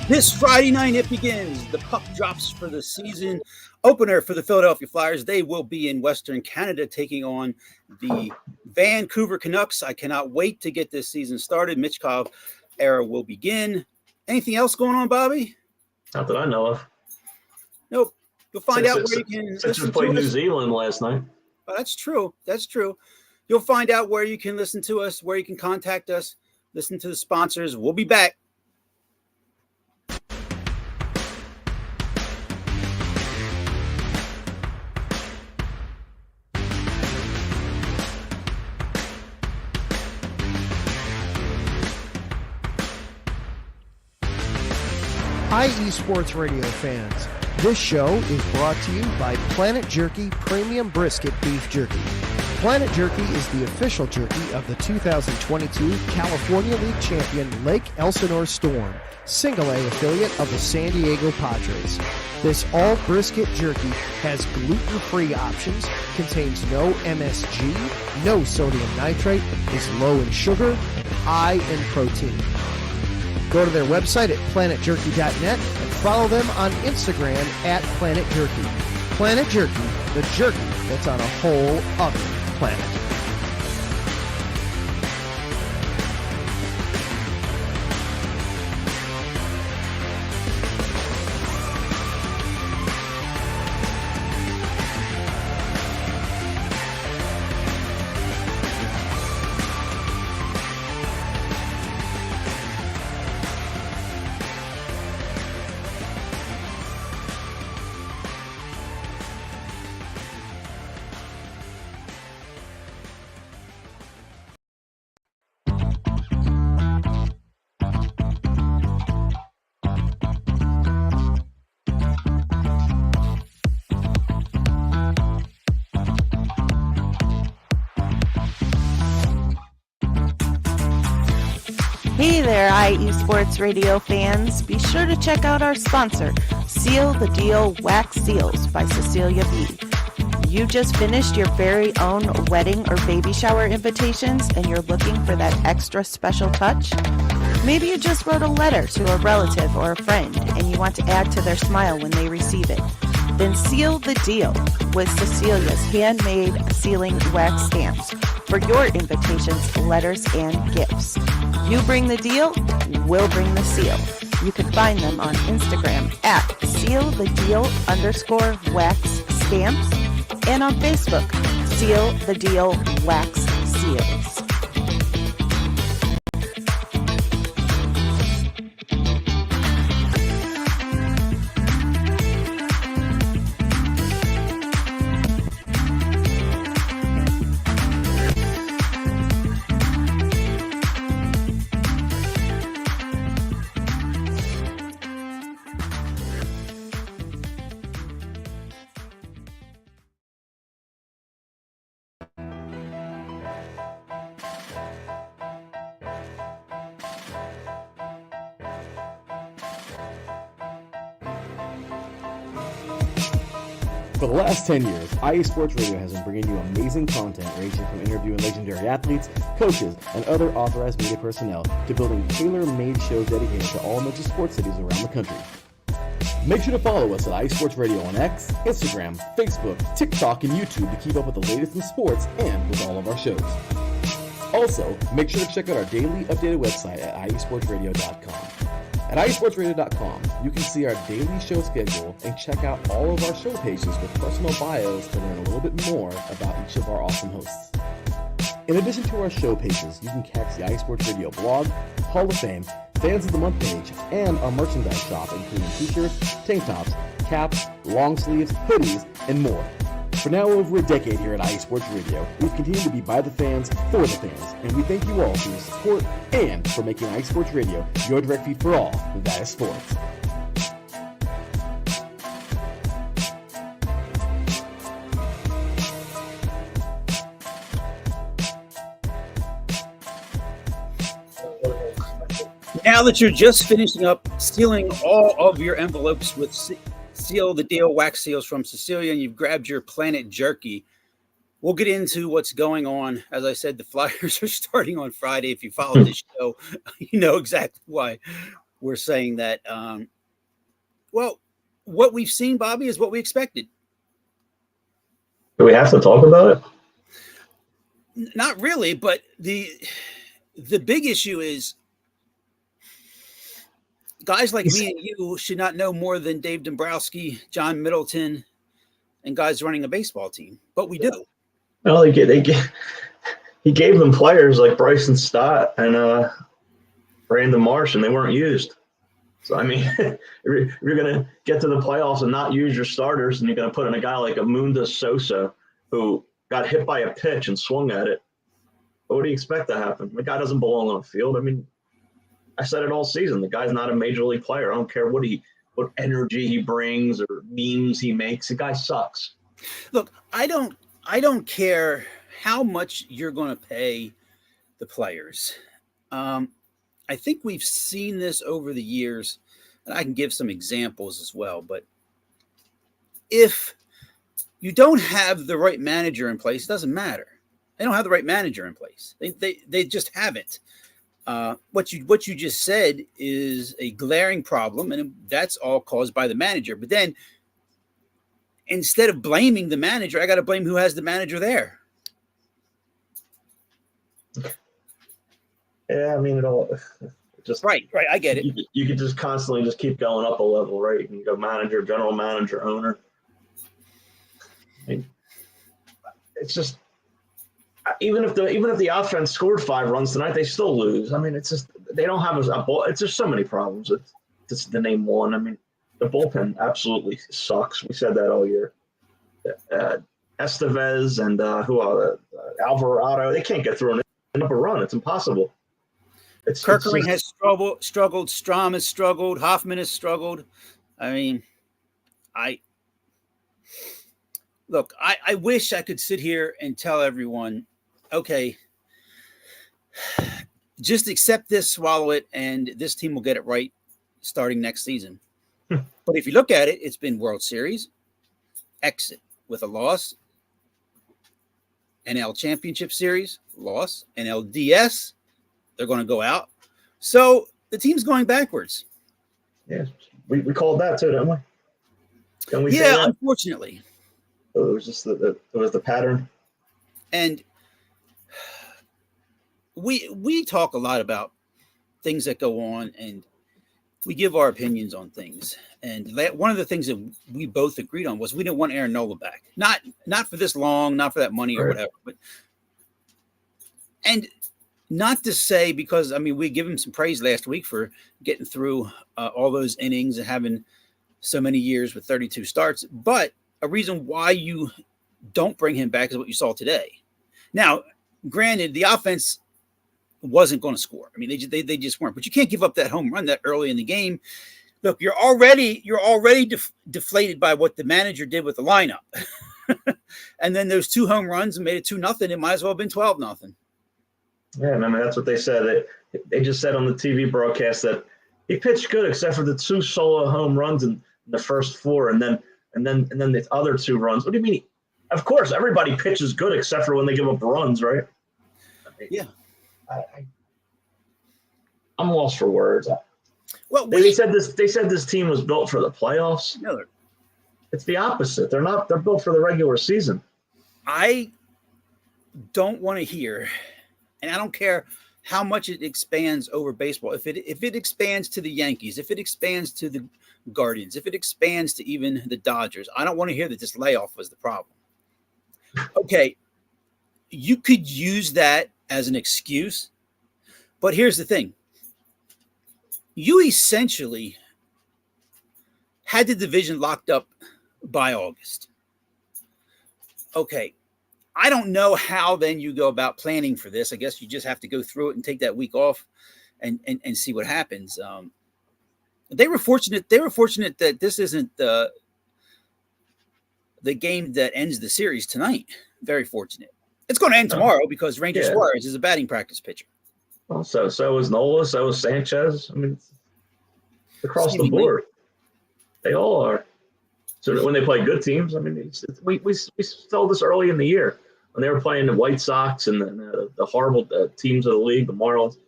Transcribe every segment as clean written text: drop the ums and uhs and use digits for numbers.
This Friday night, it begins. The puck drops for the season opener for the Philadelphia Flyers. They will be in Western Canada taking on the Vancouver Canucks. I cannot wait to get this season started. Michkov era will begin. Anything else going on, Bobby? Not that I know of. Nope. You'll find out where you can since we played New Zealand last night. Oh, that's true. That's true. You'll find out where you can listen to us, where you can contact us, listen to the sponsors. We'll be back. Hi, eSports Radio fans. This show is brought to you by Planet Jerky Premium Brisket Beef Jerky. Planet Jerky is the official jerky of the 2022 California League champion Lake Elsinore Storm, Single A affiliate of the San Diego Padres. This all brisket jerky has gluten-free options, contains no MSG, no sodium nitrate, is low in sugar, and high in protein. Go to their website at planetjerky.net and follow them on Instagram at Planet Jerky. Planet Jerky, the jerky that's on a whole other planet. Hey there, eSports Radio fans. Be sure to check out our sponsor, Seal the Deal Wax Seals by Cecilia B. You just finished your very own wedding or baby shower invitations and you're looking for that extra special touch? Maybe you just wrote a letter to a relative or a friend and you want to add to their smile when they receive it. Then seal the deal with Cecilia's handmade sealing wax stamps for your invitations, letters, and gifts. You bring the deal, we'll bring the seal. You can find them on Instagram at sealthedeal_wax stamps and on Facebook, Seal the Deal Wax Seals. For the last 10 years, iSports Radio has been bringing you amazing content ranging from interviewing legendary athletes, coaches, and other authorized media personnel to building tailor-made shows dedicated to all major sports cities around the country. Make sure to follow us at iSports Radio on X, Instagram, Facebook, TikTok, and YouTube to keep up with the latest in sports and with all of our shows. Also, make sure to check out our daily updated website at iesportsradio.com. At iesportsradio.com, you can see our daily show schedule and check out all of our show pages with personal bios to learn a little bit more about each of our awesome hosts. In addition to our show pages, you can catch the iSports Radio blog, Hall of Fame, Fans of the Month page, and our merchandise shop including t-shirts, tank tops, caps, long sleeves, hoodies, and more. For now over a decade here at iSports Radio, we've continued to be by the fans, for the fans, and we thank you all for your support and for making iSports Radio your direct feed for all that is sports. Now that you're just finishing up sealing all of your envelopes with Seal the Deal wax seals from Cecilia and you've grabbed your Planet Jerky, we'll get into what's going on. As I said, the Flyers are starting on Friday. If you follow this show, you know exactly why were saying that, well, what we've seen, Bobby, is what we expected. Do we have to talk about it? Not really, but the big issue is guys like me and you should not know more than Dave Dombrowski, John Middleton, and guys running a baseball team, but we do. Well, he gave them players like Bryson Stott and Brandon Marsh, and they weren't used. So, I mean, if you're going to get to the playoffs and not use your starters, and you're going to put in a guy like Amunda Sosa, who got hit by a pitch and swung at it, what do you expect to happen? The guy doesn't belong on the field. I mean, I said it all season. The guy's not a major league player. I don't care what energy he brings or memes he makes. The guy sucks. Look, I don't care how much you're going to pay the players. I think we've seen this over the years, and I can give some examples as well. But if you don't have the right manager in place, it doesn't matter. They don't have the right manager in place. They just haven't. What you just said is a glaring problem, and that's all caused by the manager. But then, instead of blaming the manager, I got to blame who has the manager there. Yeah, I mean, it all just right. I get it. You could just constantly just keep going up a level, right? You can go manager, general manager, owner. I mean, it's just even if the offense scored 5 runs tonight, they still lose. I mean, it's just they don't have a ball. It's just so many problems. It's just to name one. I mean, the bullpen absolutely sucks. We said that all year. Estevez and Alvarado, they can't get through an up a run. It's impossible. Kirkering has struggled. Strom has struggled. Hoffman has struggled. I mean, I wish I could sit here and tell everyone, okay, just accept this, swallow it, and this team will get it right starting next season. But if you look at it, it's been World Series, exit with a loss, NL Championship Series, loss, NLDS, they're going to go out. So the team's going backwards. Yeah, we called that too, didn't we? Can we? Yeah, unfortunately. It was just it was the pattern. And we talk a lot about things that go on, and we give our opinions on things. And one of the things that we both agreed on was we didn't want Aaron Nola back. Not for this long, not for that money or whatever. But and not to say, because I mean we give him some praise last week for getting through all those innings and having so many years with 32 starts, but a reason why you don't bring him back is what you saw today. Now, granted, the offense wasn't going to score. I mean, they just weren't. But you can't give up that home run that early in the game. Look, you're already deflated by what the manager did with the lineup, and then those 2 home runs and made it 2-0. It might as well have been 12-0. Yeah, I mean that's what they said. They just said on the TV broadcast that he pitched good except for the 2 solo home runs in the first 4, and then the other 2 runs. What do you mean? Of course, everybody pitches good except for when they give up runs, right? I mean, yeah. I'm lost for words. Well, they said this team was built for the playoffs. No, it's the opposite. They're not. They're built for the regular season. I don't want to hear, and I don't care how much it expands over baseball. If it expands to the Yankees, if it expands to the Guardians, if it expands to even the Dodgers, I don't want to hear that this layoff was the problem. Okay, you could use that as an excuse, but here's the thing. You essentially had the division locked up by August. Okay, I don't know how then you go about planning for this. I guess you just have to go through it and take that week off and see what happens. They were fortunate. They were fortunate that this isn't the game that ends the series tonight. Very fortunate. It's going to end tomorrow because Ranger Suarez is a batting practice pitcher. Well, so is Nola, so is Sanchez. I mean, across the board, they all are. So when they play good teams, I mean, we saw this early in the year when they were playing the White Sox and the horrible teams of the league, the Marlins.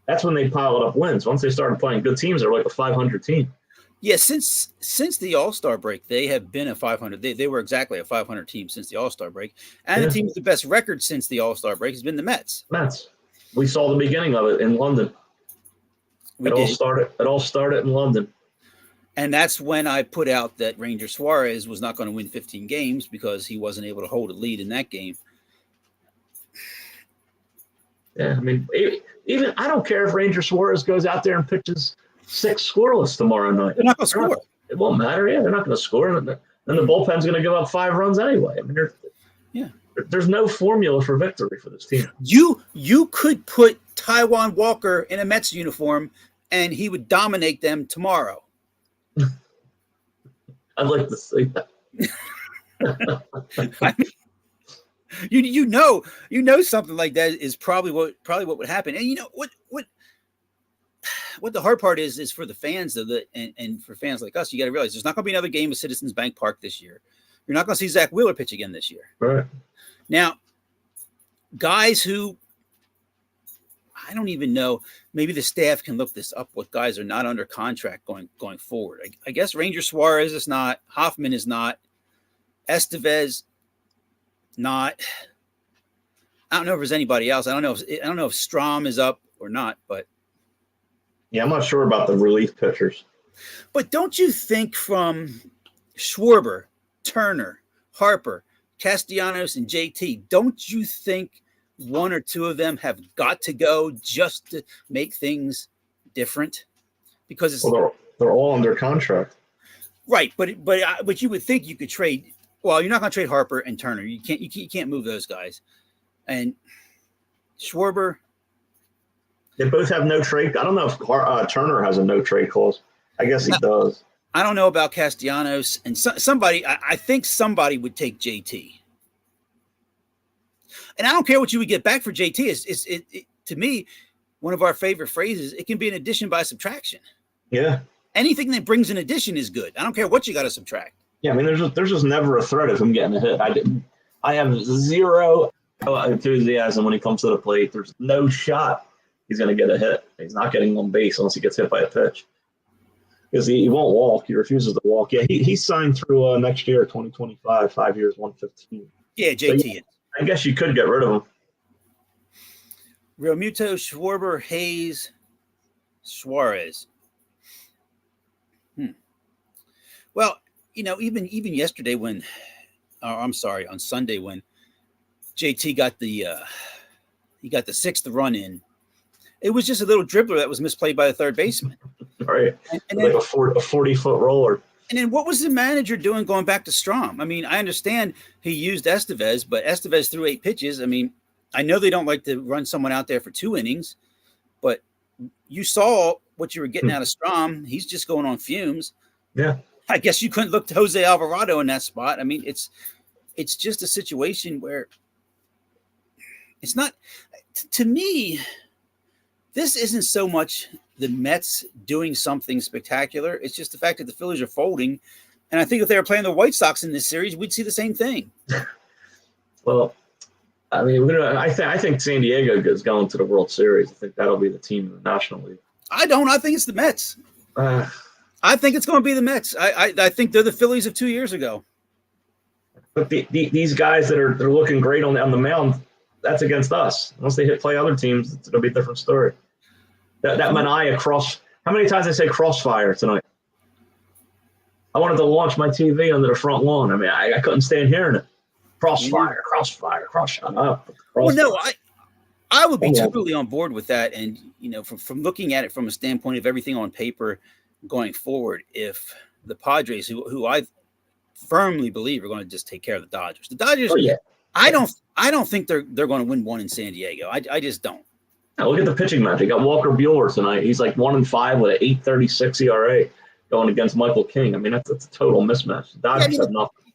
that's when they piled up wins. Once they started playing good teams, they're like a 500 team. Yeah, since the All-Star break, they have been a 500. They were exactly a 500 team since the All-Star break, and the team with the best record since the All-Star break has been the Mets. We saw the beginning of it in London. It all started in London. And that's when I put out that Ranger Suarez was not going to win 15 games because he wasn't able to hold a lead in that game. Yeah, I mean, even I don't care if Ranger Suarez goes out there and pitches 6 scoreless tomorrow night. They're not going to score. It won't matter. Yeah, they're not going to score. And the bullpen's going to give up 5 runs anyway. I mean, there's no formula for victory for this team. You could put Taijuan Walker in a Mets uniform, and he would dominate them tomorrow. I'd like to see that. I mean, you know something like that is probably what would happen. And you know what the hard part is for the fans and for fans like us, you got to realize there's not going to be another game at Citizens Bank Park this year. You're not going to see Zach Wheeler pitch again this year. Right. Now, guys who I don't even know, maybe the staff can look this up, what guys are not under contract going forward. I guess Ranger Suarez is not, Hoffman is not, Estevez not. I don't know if there's anybody else. I don't know if Strom is up or not, but yeah, I'm not sure about the relief pitchers. But don't you think from Schwarber, Turner, Harper, Castellanos, and JT, don't you think one or two of them have got to go just to make things different? Because it's they're all under contract, right? But you would think you could trade. Well, you're not going to trade Harper and Turner. You can't move those guys. And Schwarber, they both have no trade. I don't know if Turner has a no trade clause. I guess he does. I don't know about Castellanos and somebody. I think somebody would take JT. And I don't care what you would get back for JT. It's to me, one of our favorite phrases. It can be an addition by subtraction. Yeah. Anything that brings an addition is good. I don't care what you got to subtract. Yeah, I mean, there's just never a threat of him getting a hit. I have zero enthusiasm when he comes to the plate. There's no shot he's going to get a hit. He's not getting on base unless he gets hit by a pitch. Because he won't walk. He refuses to walk. Yeah, he's signed through next year, 2025, 5 years, 115. Yeah, JT. So, yeah, I guess you could get rid of him. Realmuto, Schwarber, Hayes, Suarez. Well, even yesterday when, on Sunday when JT got the 6th run in, it was just a little dribbler that was misplayed by the third baseman. Right, and like a 40-foot roller. And then what was the manager doing going back to Strom? I mean, I understand he used Estevez, but Estevez threw 8 pitches. I mean, I know they don't like to run someone out there for 2 innings, but you saw what you were getting out of Strom. He's just going on fumes. Yeah. I guess you couldn't look to Jose Alvarado in that spot. I mean, it's just a situation where it's not – to me, this isn't so much – the Mets doing something spectacular. It's just the fact that the Phillies are folding. And I think if they were playing the White Sox in this series, we'd see the same thing. Well, I mean, I think San Diego is going to the World Series. I think that'll be the team in the National League. I don't. I think it's the Mets. I think it's going to be the Mets. I think they're the Phillies of 2 years ago. But these guys they're looking great on the mound, that's against us. Once they play other teams, it'll be a different story. That Mania cross. How many times I say crossfire tonight? I wanted to launch my TV under the front lawn. I mean, I couldn't stand hearing it. Crossfire. Shut up. Well, no, I would be totally on board with that. And from looking at it from a standpoint of everything on paper going forward, if the Padres, who I firmly believe are going to just take care of the Dodgers, I don't think they're going to win one in San Diego. I just don't. Now, look at the pitching match. They got Walker Buehler tonight. He's like 1-5 with an 8.36 ERA going against Michael King. I mean, that's a total mismatch. The Dodgers have nothing.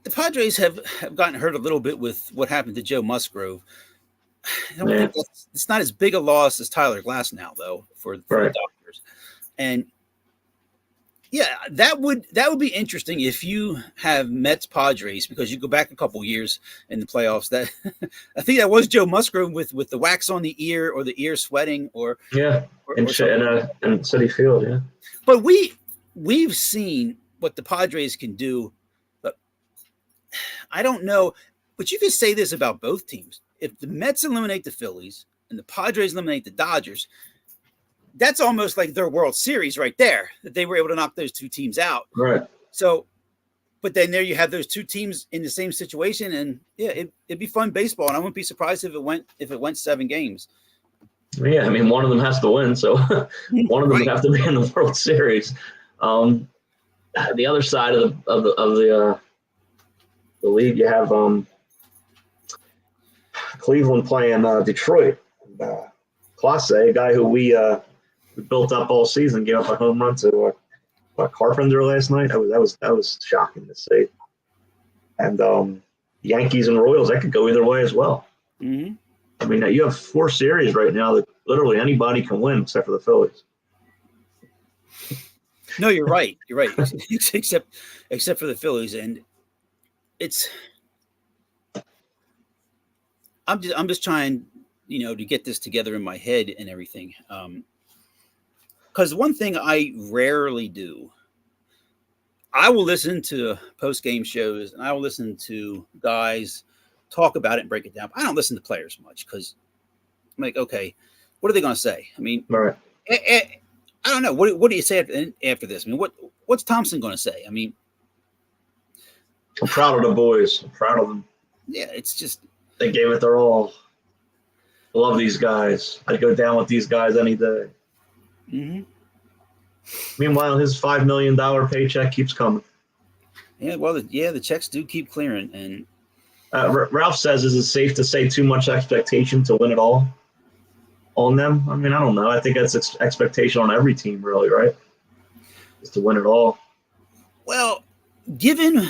The Padres have gotten hurt a little bit with what happened to Joe Musgrove. I don't think it's not as big a loss as Tyler Glasnow, though, for the Dodgers. And Yeah, that would be interesting if you have Mets Padres, because you go back a couple years in the playoffs. That I think that was Joe Musgrove with the wax on the ear or the ear sweating or Yeah, in something. in City Field. Yeah, But we've seen what the Padres can do. But I don't know. But you could say this about both teams: if the Mets eliminate the Phillies and the Padres eliminate the Dodgers, that's almost like their World Series right there, that they were able to knock those two teams out. right. So, but then there you have those two teams in the same situation, and yeah, it'd be fun baseball, and I wouldn't be surprised if it went 7 games. Yeah, I mean, one of them has to win, so one of them would have to be in the World Series. The other side of the league, you have Cleveland playing Detroit. Clase, a guy who we built up all season, gave up a home run to Carpenter last night. That was shocking to see. And Yankees and Royals, that could go either way as well. Mm-hmm. I mean, you have 4 series right now that literally anybody can win except for the Phillies. No, you're right. You're right. except for the Phillies, and I'm just trying, to get this together in my head and everything. Because one thing I rarely do, I will listen to post-game shows and I will listen to guys talk about it and break it down. I don't listen to players much because I'm like, okay, what are they going to say? I mean, Right. I don't know. What do you say after this? I mean, what's Thompson going to say? I mean, I'm proud of the boys. I'm proud of them. yeah, it's just They gave it their all. I love these guys. I'd go down with these guys any day. mm-hmm. Meanwhile, his $5 million paycheck keeps coming. Yeah. Well, the checks do keep clearing, and Ralph says, is it safe to say too much expectation to win it all on them? I mean, I don't know. I think that's expectation on every team, really, right? Is to win it all. well, given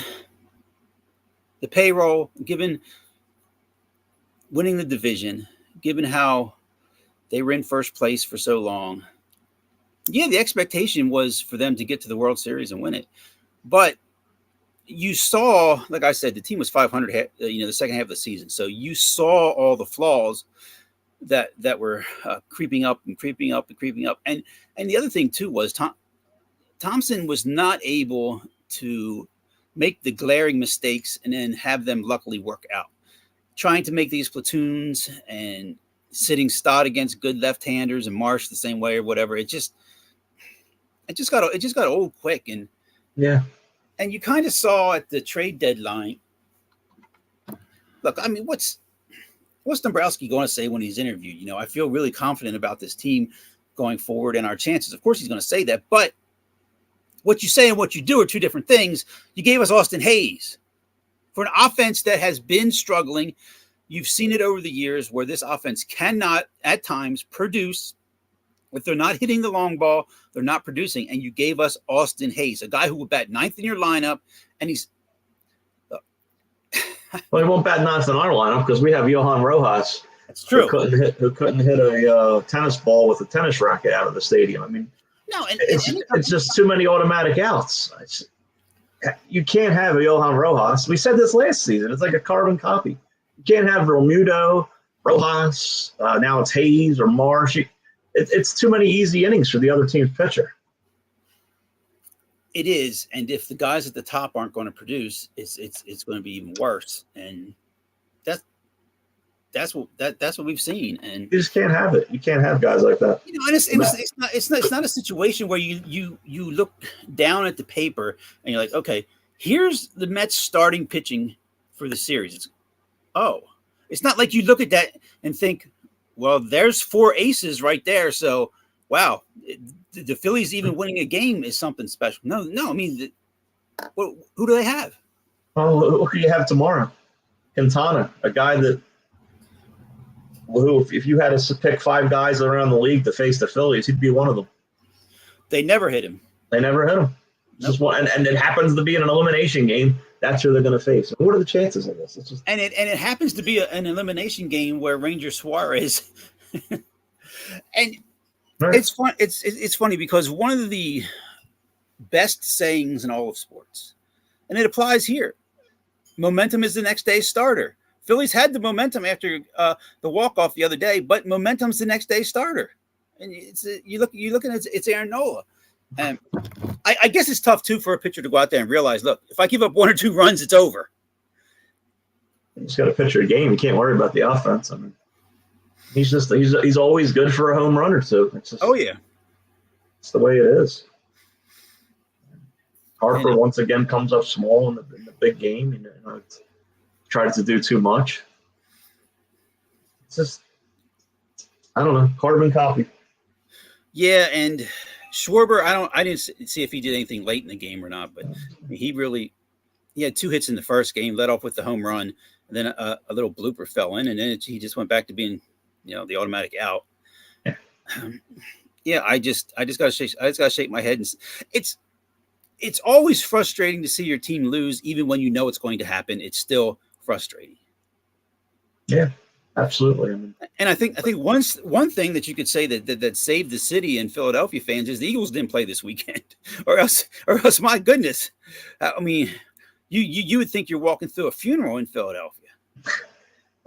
the payroll, given winning the division, given how they were in first place for so long, yeah, the expectation was for them to get to the World Series and win it. But you saw, like I said, the team was 500, the second half of the season. So you saw all the flaws that were creeping up. And the other thing too was Thompson was not able to make the glaring mistakes and then have them luckily work out. Trying to make these platoons and sitting Stott against good left-handers and Marsh the same way or whatever. It just got old quick. And Yeah. And you kind of saw at the trade deadline. Look, I mean, what's Dombrowski going to say when he's interviewed? I feel really confident about this team going forward and our chances. Of course, he's going to say that. But what you say and what you do are two different things. You gave us Austin Hayes for an offense that has been struggling. You've seen it over the years where this offense cannot, at times, produce. If they're not hitting the long ball, they're not producing. And you gave us Austin Hayes, a guy who would bat 9th in your lineup. And he's. Well, he won't bat 9th in our lineup because we have Johan Rojas. That's true. Who couldn't hit a tennis ball with a tennis racket out of the stadium. I mean, No, and it's just too many automatic outs. You can't have a Johan Rojas. We said this last season. It's like a carbon copy. You can't have Romuto, Rojas. Now it's Hayes or Marsh. It's too many easy innings for the other team's pitcher. it is. And if the guys at the top aren't going to produce, it's going to be even worse. And that's what we've seen. And You just can't have it. You can't have guys like that. and it's not a situation where you look down at the paper and you're like, okay, here's the Mets starting pitching for the series. It's not like you look at that and think, well, there's 4 aces right there. So, wow, the Phillies even winning a game is something special. No. I mean, who do they have? Oh, who do you have tomorrow? Quintana, a guy who, if you had to pick 5 guys around the league to face the Phillies, he'd be one of them. They never hit him. They never hit him. Just one, and it happens to be in an elimination game. That's who they're going to face. What are the chances of this? It's just And it happens to be an elimination game where Ranger Suarez, and right. it's fun. It's funny because one of the best sayings in all of sports. And it applies here. Momentum is the next day's starter. Phillies had the momentum after the walk-off the other day, but momentum's the next day's starter. And you're looking at it's Aaron Nola. And I guess it's tough, too, for a pitcher to go out there and realize, look, if I give up 1 or 2 runs, it's over. You just got to pitch a game. You can't worry about the offense. I mean, he's always good for a home run or two. It's just, oh, yeah. It's the way it is. Harper, once again, comes up small in the big game. You know, tries to do too much. It's just, I don't know, carbon copy. Yeah, and Schwarber, I didn't see if he did anything late in the game or not, but he had 2 hits in the first game, led off with the home run, and then a little blooper fell in, and then he just went back to being, the automatic out. Yeah, I just gotta shake my head, and it's always frustrating to see your team lose, even when you know it's going to happen. It's still frustrating. Yeah, absolutely. And I think one thing that you could say that saved the city and Philadelphia fans is the Eagles didn't play this weekend, or else, my goodness, I mean, you would think you're walking through a funeral in Philadelphia.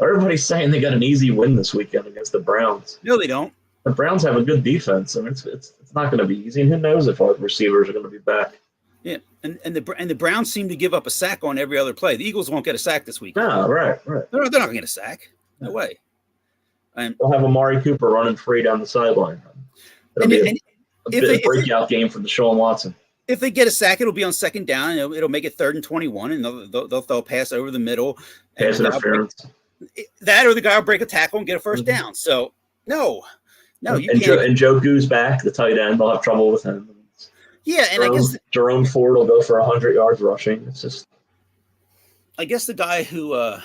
Everybody's saying they got an easy win this weekend against the Browns. No, they don't. The Browns have a good defense, and it's not going to be easy. And who knows if our receivers are going to be back? Yeah, and the Browns seem to give up a sack on every other play. The Eagles won't get a sack this week. No, right. They're not going to get a sack. No way. They'll have Amari Cooper running free down the sideline. It'll be a breakout game for Deshaun Watson. If they get a sack, it'll be on second down. And it'll make it 3rd and 21, and they'll throw a pass over the middle. Pass interference. That or the guy will break a tackle and get a first down. So you can't. And Joe Goo's back, the tight end. They'll have trouble with him. Yeah, and I guess Jerome Ford will go for 100 yards rushing. It's just, I guess the guy who I'm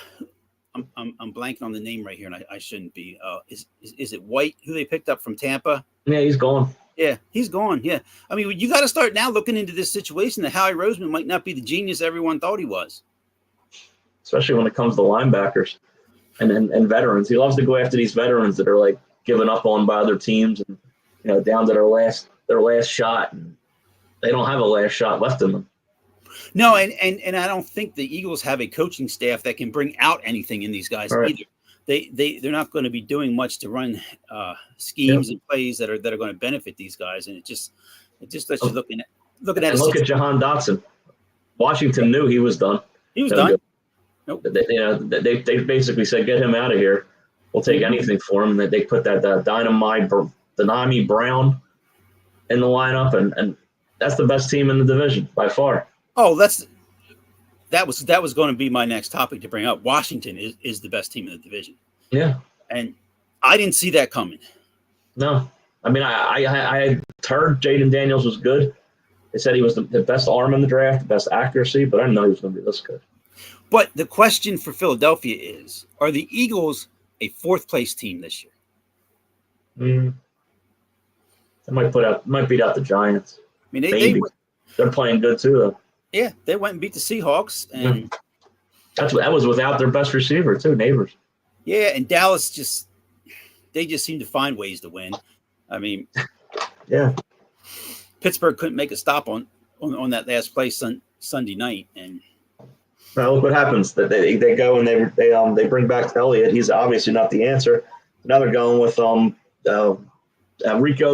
blanking on the name right here, and I shouldn't be. Is it White who they picked up from Tampa? Yeah, he's gone. Yeah, he's gone. Yeah, I mean, you got to start now looking into this situation that Howie Roseman might not be the genius everyone thought he was. Especially when it comes to linebackers and veterans. He loves to go after these veterans that are like given up on by other teams and down to their last shot. And they don't have a last shot left in them. No, and I don't think the Eagles have a coaching staff that can bring out anything in these guys either. They're not going to be doing much to run schemes and plays that are going to benefit these guys, and it just lets you looking at it. Look at Jahan Dotson. Washington knew he was done. He was done. Nope. They basically said, get him out of here. We'll take anything for him. They put that Denami Brown in the lineup, and that's the best team in the division by far. Oh, that was going to be my next topic to bring up. Washington is the best team in the division. Yeah, and I didn't see that coming. No, I mean I heard Jaden Daniels was good. They said he was the best arm in the draft, the best accuracy, but I didn't know he was going to be this good. But the question for Philadelphia is: are the Eagles a 4th place team this year? They might beat out the Giants. I mean, they're playing good too, though. Yeah, they went and beat the Seahawks, and that was without their best receiver too, Neighbors. Yeah, and Dallas just seem to find ways to win. I mean, yeah, Pittsburgh couldn't make a stop on that last play Sunday night, and now look what happens. That they go and they bring back Elliott. He's obviously not the answer. Now they're going with Rico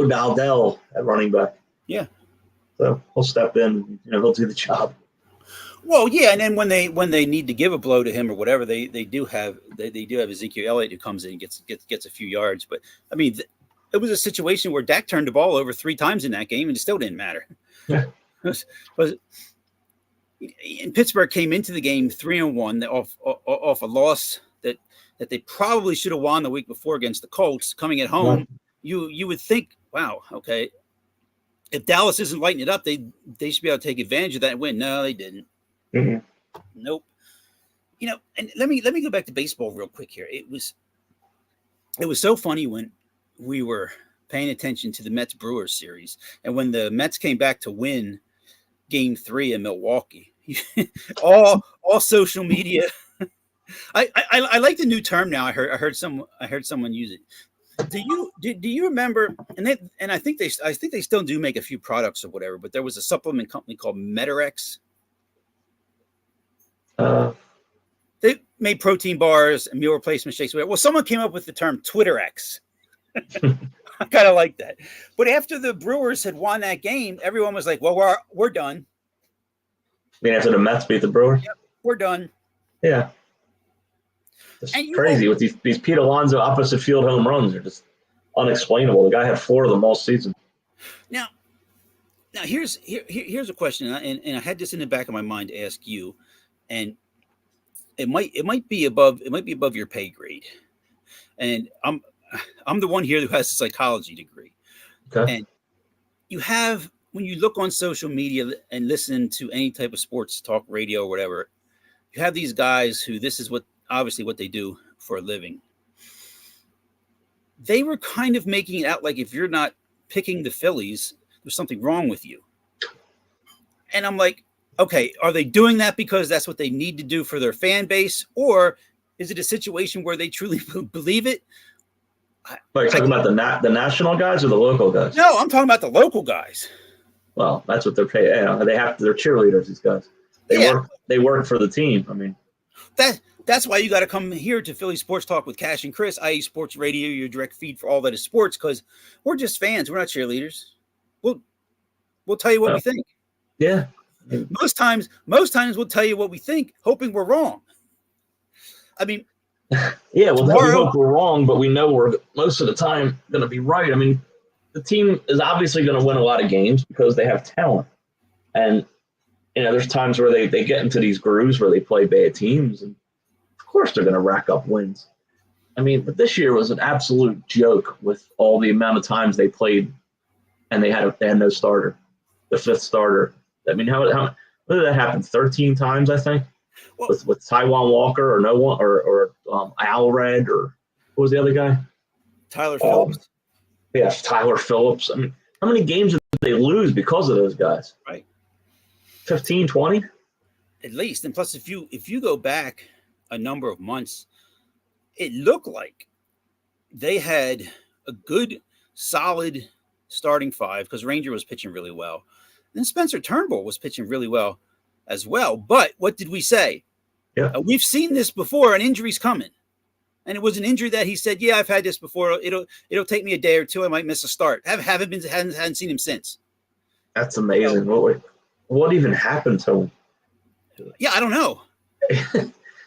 Dowdell at running back. Yeah. So he'll step in, he'll do the job. Well, yeah, and then when they need to give a blow to him or whatever, they do have Ezekiel Elliott who comes in and gets a few yards. But I mean, it was a situation where Dak turned the ball over 3 times in that game, and it still didn't matter. Yeah. And Pittsburgh came into the game 3-1 off a loss that they probably should have won the week before against the Colts. Coming at home, you would think, wow, okay. If Dallas isn't lighting it up, they should be able to take advantage of that and win. No, they didn't. Mm-hmm. Nope. And let me go back to baseball real quick here. It was so funny when we were paying attention to the Mets Brewers series, and when the Mets came back to win Game 3 in Milwaukee, all social media. I like the new term now. I heard someone use it. do you remember? And I think they still do make a few products or whatever. But there was a supplement company called Metarex. They made protein bars and meal replacement shakes. Well, someone came up with the term TwitterX. I kind of like that. But after the Brewers had won that game, everyone was like, "Well, we're done." I mean, after the Mets beat the Brewers? Yep, we're done. Yeah. It's crazy with these Pete Alonso opposite field home runs. They're just unexplainable. The guy had 4 of them all season. Now here's a question, and I had this in the back of my mind to ask you, and it might be above your pay grade, and I'm the one here who has a psychology degree. Okay. And you have, when you look on social media and listen to any type of sports talk radio or whatever, you have these guys who this is obviously what they do for a living. They were kind of making it out like if you're not picking the Phillies, there's something wrong with you. And I'm like, okay, are they doing that because that's what they need to do for their fan base? Or is it a situation where they truly believe it? Are you talking about the national guys or the local guys? No, I'm talking about the local guys. Well, that's what they're paid. They're cheerleaders, these guys. They work for the team. I mean, that's why you got to come here to Philly Sports Talk with Cash and Chris, IE Sports Radio, your direct feed for all that is sports, because we're just fans. We're not cheerleaders. We'll tell you what we think. Yeah. Most times we'll tell you what we think, hoping we're wrong. I mean, yeah, well, we hope we're wrong, but we know we're most of the time going to be right. I mean, the team is obviously going to win a lot of games because they have talent. And, there's times where they get into these grooves where they play bad teams. And, of course, they're going to rack up wins. I mean, but this year was an absolute joke with all the amount of times they played and they had no starter, the 5th starter. I mean, how did that happen? 13 times, I think? Well, with Taijuan Walker or no one or Alred, or what was the other guy? Tyler Phillips. Yeah, Tyler Phillips. I mean, how many games did they lose because of those guys? Right. 15, 20? At least. And plus, if you go back a number of months, it looked like they had a good, solid starting 5 because Ranger was pitching really well. And Spencer Turnbull was pitching really well as well. But what did we say? Yeah, we've seen this before. An injury's coming, and it was an injury that he said, "Yeah, I've had this before. It'll take me a day or two. I might miss a start." Hadn't seen him since. That's amazing. What even happened to him? Yeah, I don't know.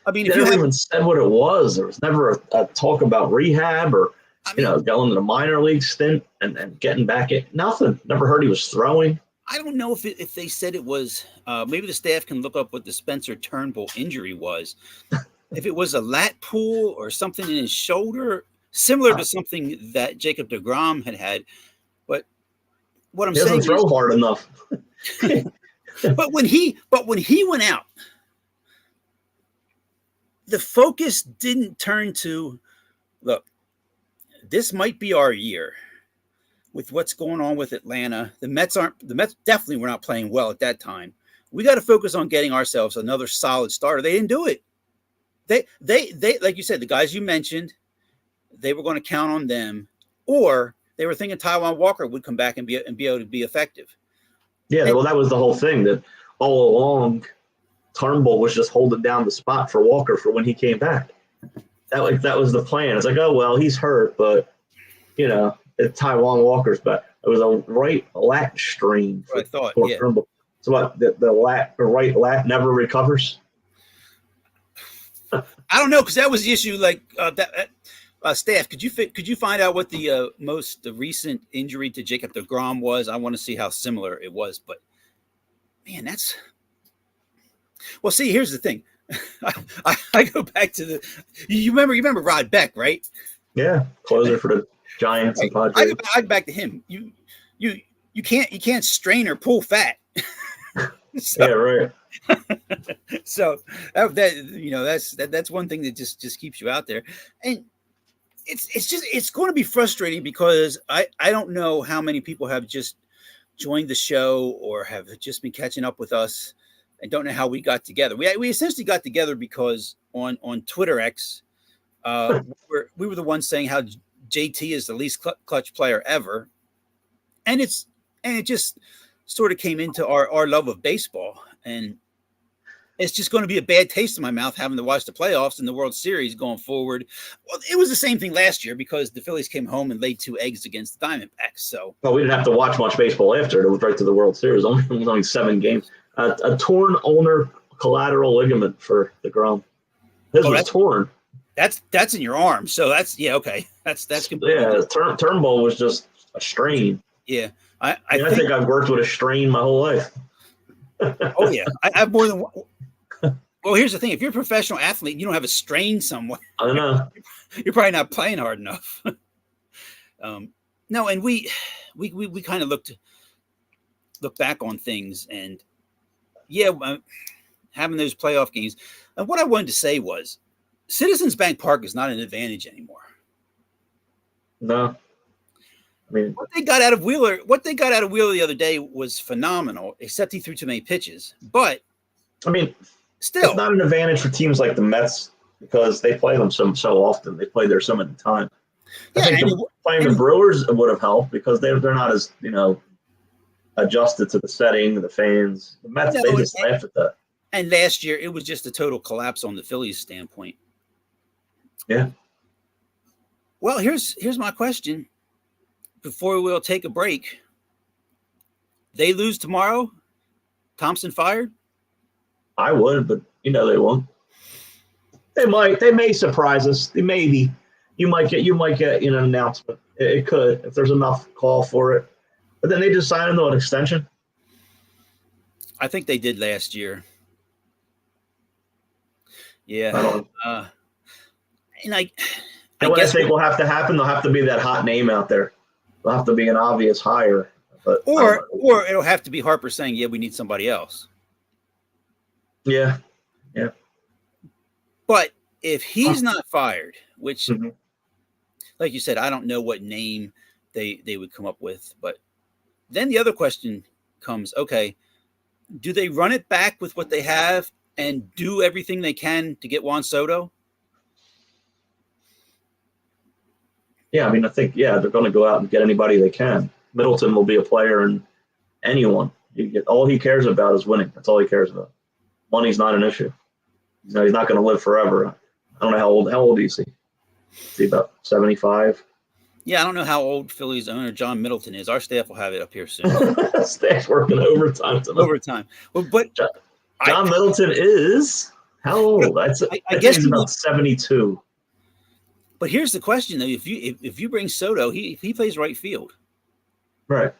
I mean, they never even said what it was. There was never a talk about rehab or going to the minor league stint and getting back in. Nothing. Never heard he was throwing. I don't know if they said it was maybe the staff can look up what the Spencer Turnbull injury was. If it was a lat pull or something in his shoulder, similar to something that Jacob deGrom had. But what I'm saying, doesn't throw hard enough. but when he went out, the focus didn't turn to, look, this might be our year. With what's going on with Atlanta, the Mets definitely were not playing well at that time. We got to focus on getting ourselves another solid starter. They didn't do it. They like you said, the guys you mentioned, they were going to count on them, or they were thinking Taijuan Walker would come back and be able to be effective. Yeah, well, that was the whole thing, that all along Turnbull was just holding down the spot for Walker for when he came back. That was the plan. It's like, oh well, he's hurt, but Taijuan Walker's back. It was a right lat strain for Turnbull. So what, the right lat never recovers? I don't know, because that was the issue. Like staff, could you find out what the recent injury to Jacob deGrom was? I want to see how similar it was. But man, well. See, here's the thing. I go back to you remember Rod Beck, right? Yeah, closer for the Giants and Padres. I go back to him. You can't strain or pull fat. Yeah, right. So that's one thing that just keeps you out there, and it's going to be frustrating because I don't know how many people have just joined the show or have just been catching up with us and don't know how we got together. We essentially got together because on Twitter X, we were the ones saying how JT is the least clutch player ever. And it just sort of came into our love of baseball. And it's just going to be a bad taste in my mouth having to watch the playoffs and the World Series going forward. Well, it was the same thing last year because the Phillies came home and laid 2 eggs against the Diamondbacks. So, well, we didn't have to watch much baseball after. It was right to the World Series. It was only 7 games. A torn ulnar collateral ligament for DeGrom. His was torn. That's in your arm. So that's okay. That's completely different. Turnbull was just a strain. Yeah, I think I've worked with a strain my whole life. Oh yeah, I have more than one. Well, here's the thing: if you're a professional athlete, and you don't have a strain somewhere. I know. You're probably not playing hard enough. No, and we kind of look back on things, and having those playoff games. And what I wanted to say was, Citizens Bank Park is not an advantage anymore. No. I mean, what they got out of Wheeler the other day was phenomenal, except he threw too many pitches. But I mean, still, it's not an advantage for teams like the Mets because they play them so often. They play there so many times. I think playing the Brewers would have helped because they're not as adjusted to the setting, the fans. The Mets they just laugh at that. And last year it was just a total collapse on the Phillies' standpoint. Yeah. Well, here's my question. Before we'll take a break, they lose tomorrow. Thompson fired? I would, but they won't. They may surprise us. You might get an announcement. It could if there's enough call for it. But then they just sign him to an extension. I think they did last year. Yeah. And I what I think will have to happen, there'll have to be that hot name out there. There'll have to be an obvious hire. But or it'll have to be Harper saying, yeah, we need somebody else. Yeah. Yeah. But if he's not fired, which, like you said, I don't know what name they would come up with. But then the other question comes, okay, do they run it back with what they have and do everything they can to get Juan Soto? Yeah, I mean, I think, they're going to go out and get anybody they can. Middleton will be a player in anyone. All he cares about is winning. That's all he cares about. Money's not an issue. He's not going to live forever. I don't know how old is he? Is he about 75? Yeah, I don't know how old Phillies owner John Middleton is. Our staff will have it up here soon. Staff's working overtime tonight. Overtime. Well, but John Middleton is how old? I guess he's about 72. But here's the question, though: if you bring Soto, he plays right field, right?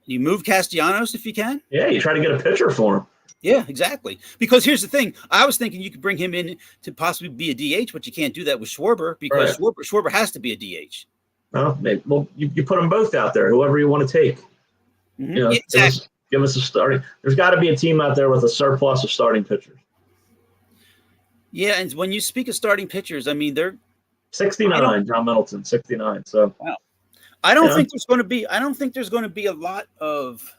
You move Castellanos if you can. Yeah, you try to get a pitcher for him. Yeah, exactly. Because here's the thing: I was thinking you could bring him in to possibly be a DH, but you can't do that with Schwarber because Schwarber has to be a DH. Well, you put them both out there, whoever you want to take. Mm-hmm. Exactly. Give us a starting. There's got to be a team out there with a surplus of starting pitchers. Yeah, and when you speak of starting pitchers, I mean they're 69. John Middleton, 69. So wow. I don't think there's going to be a lot of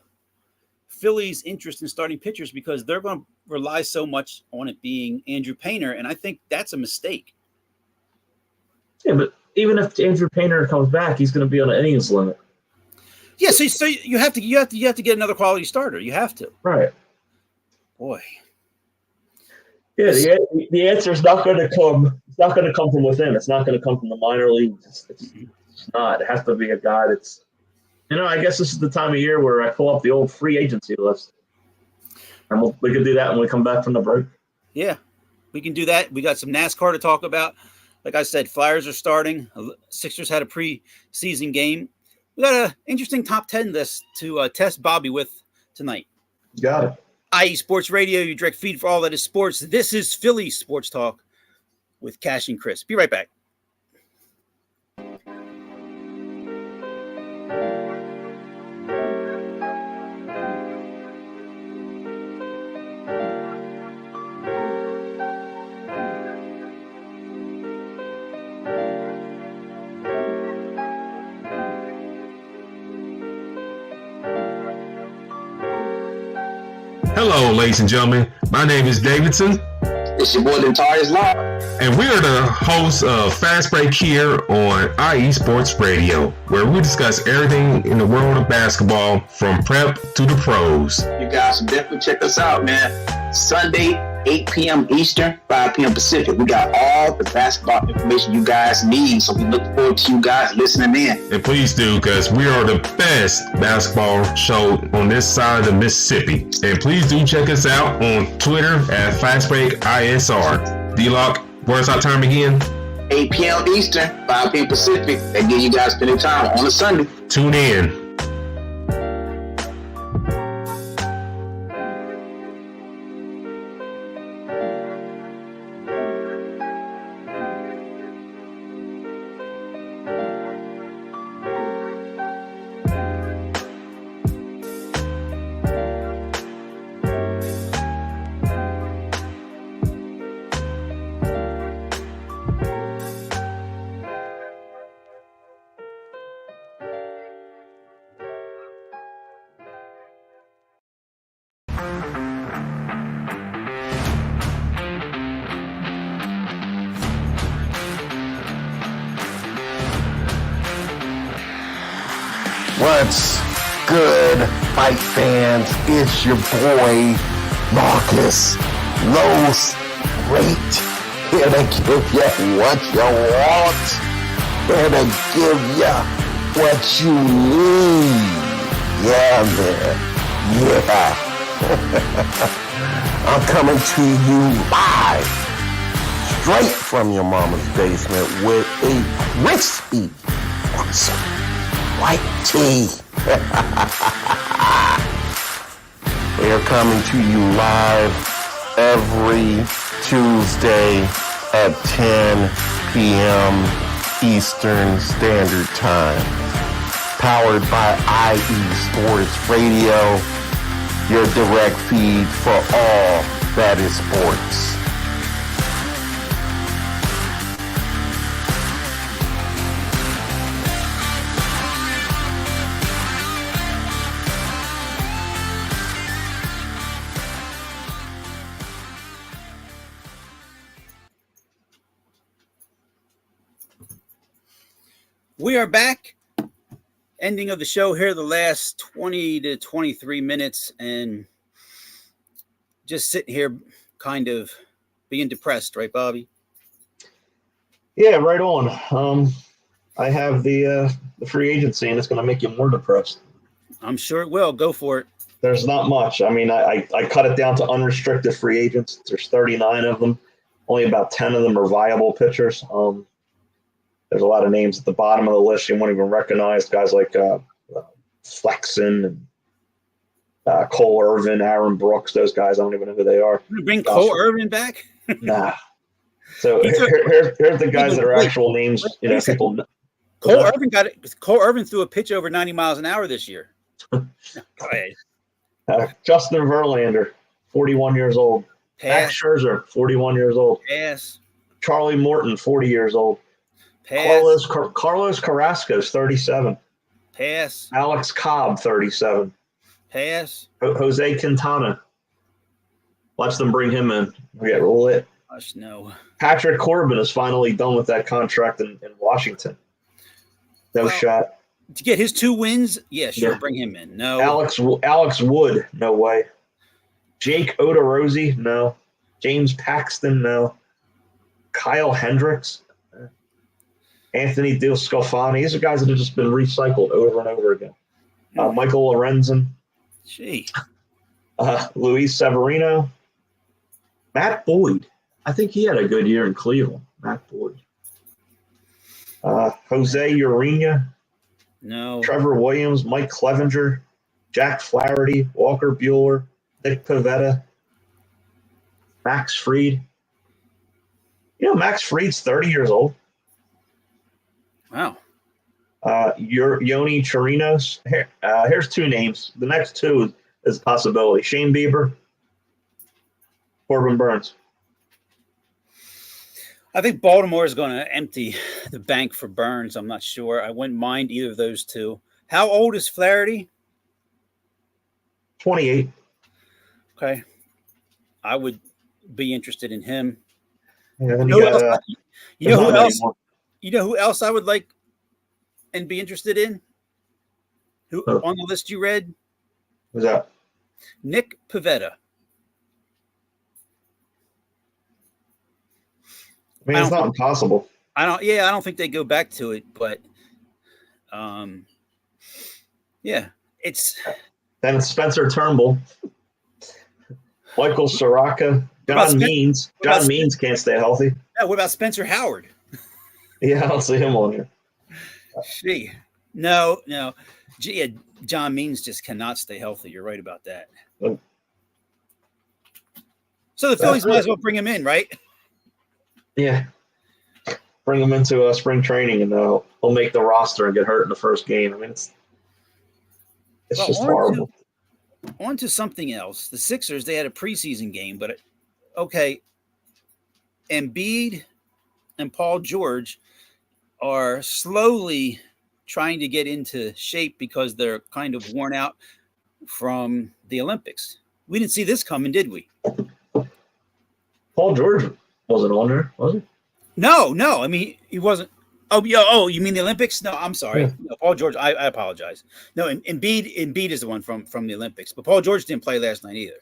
Phillies' interest in starting pitchers because they're going to rely so much on it being Andrew Painter, and I think that's a mistake. Yeah, but even if Andrew Painter comes back, he's going to be on an innings limit. Yeah, so you have to get another quality starter. You have to. Right. Boy. Yeah, the answer is not going to come. It's not going to come from within. It's not going to come from the minor leagues. It's not. It has to be a guy that's. I guess this is the time of year where I pull up the old free agency list, and we can do that when we come back from the break. Yeah, we can do that. We got some NASCAR to talk about. Like I said, Flyers are starting. Sixers had a preseason game. We got an interesting top 10 list to test Bobby with tonight. Got it. IE Sports Radio, your direct feed for all that is sports. This is Philly Sports Talk with Cash and Chris. Be right back. Hello, ladies and gentlemen. My name is Davidson. It's your boy, Lentarius Law. And we are the hosts of Fast Break here on IE Sports Radio, where we discuss everything in the world of basketball from prep to the pros. You guys should definitely check us out, man. Sunday, 8 p.m. Eastern, 5 p.m. Pacific. We got all the basketball information you guys need, so we look forward to you guys listening in. And please do, because we are the best basketball show on this side of the Mississippi. And please do check us out on Twitter at FastBreakISR. D-Lock, where's our time again? 8 p.m. Eastern, 5 p.m. Pacific. That gives you guys plenty of time on a Sunday. Tune in. What's good, fight fans? It's your boy, Marcus Los Great, here to give you what you want, here to give you what you need. Yeah, man. Yeah. I'm coming to you live, straight from your mama's basement with a crispy, awesome white tea. We are coming to you live every Tuesday at 10 p.m. Eastern Standard Time. Powered by IE Sports Radio, your direct feed for all that is sports. We are back. Ending of the show here, the last 20 to 23 minutes, and just sitting here kind of being depressed, right, Bobby? Yeah, right on. I have the free agency, and it's going to make you more depressed. I'm sure it will. Go for it. There's not much. I mean, I cut it down to unrestricted free agents. There's 39 of them. Only about 10 of them are viable pitchers. There's a lot of names at the bottom of the list you won't even recognize. Guys like Flexen and Cole Irvin, Aaron Brooks. Those guys, I don't even know who they are. You bring Cole Irvin back? Nah. So here's the guys that are actual names. You know, people. Cole Irvin threw a pitch over 90 miles an hour this year. Go ahead. Justin Verlander, 41 years old. Pass. Max Scherzer, 41 years old. Pass. Charlie Morton, 40 years old. Pass. Carlos Carrasco's 37. Pass. Alex Cobb, 37. Pass. Jose Quintana. Watch them bring him in. We get lit. Gosh, no. Patrick Corbin is finally done with that contract in Washington. No shot. To get his 2 wins, yeah, sure, bring him in. No. Alex Wood, no way. Jake Odorizzi, no. James Paxton, no. Kyle Hendricks. Anthony DeSclafani. These are guys that have just been recycled over and over again. Michael Lorenzen. Gee. Luis Severino. Matt Boyd. I think he had a good year in Cleveland. Matt Boyd. Jose Urena. No. Trevor Williams. Mike Clevenger. Jack Flaherty. Walker Buehler. Nick Pivetta. Max Fried. You know, Max Fried's 30 years old. Wow. Yoni Chirinos. Here's 2 names. The next 2 is a possibility. Shane Bieber, Corbin Burns. I think Baltimore is going to empty the bank for Burns. I'm not sure. I wouldn't mind either of those 2. How old is Flaherty? 28. Okay. I would be interested in him. Yeah, then You you know, got you know who not else? anymore. You know who else I would like and be interested in? Who Who? on the list you read? Who's that? Nick Pivetta. I mean, I it's don't not impossible. I don't think they go back to it, but yeah, it's Then it's Spencer Turnbull, Michael Soraka, about John Spen- Means. what about John Means can't stay healthy. yeah, what about Spencer Howard? Yeah, I don't see him on here. Gee. No. Gee, yeah, John Means just cannot stay healthy. You're right about that. Oh. So the Phillies might as well bring him in, right? Yeah. Bring him into spring training, and he'll make the roster and get hurt in the first game. I mean, it's Well, just horrible. On to something else. The Sixers, they had a preseason game, but okay. Embiid and Paul George are slowly trying to get into shape because they're kind of worn out from the Olympics. We didn't see this coming, did we? Paul George wasn't on there, was he? No. I mean, he wasn't. Oh, yeah. Oh, you mean the Olympics? No, I'm sorry. Yeah. No, Paul George. I apologize. No, Embiid is the one from the Olympics, but Paul George didn't play last night either.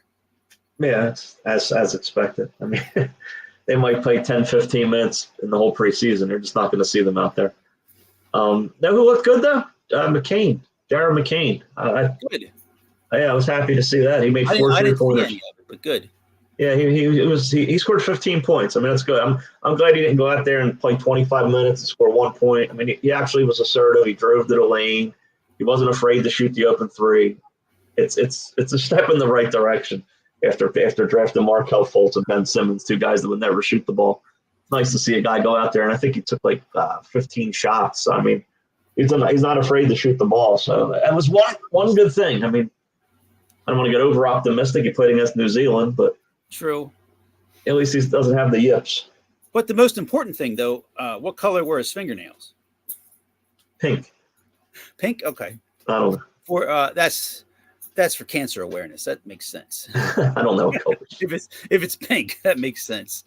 Yeah, it's as expected. I mean, they might play 10, 15 minutes in the whole preseason. They're just not going to see them out there. Know who looked good, though? McCain. Jared McCain. Good. I was happy to see that. He made I 4 didn't see three-pointers. any of it, but good. Yeah, he scored 15 points. I mean, that's good. I'm glad he didn't go out there and play 25 minutes and score 1 point. I mean, he actually was assertive. He drove to the lane. He wasn't afraid to shoot the open three. It's a step in the right direction after drafting Markelle Fultz and Ben Simmons, 2 guys that would never shoot the ball. It's nice to see a guy go out there, and I think he took like 15 shots. So, I mean, he's not afraid to shoot the ball. So that was one good thing. I mean, I don't want to get over optimistic. He played against New Zealand, but True. at least he doesn't have the yips. But the most important thing, though, what color were his fingernails? Pink. Pink. Okay. I don't know. For that's for cancer awareness. That makes sense. I don't know what colors. if it's pink, that makes sense.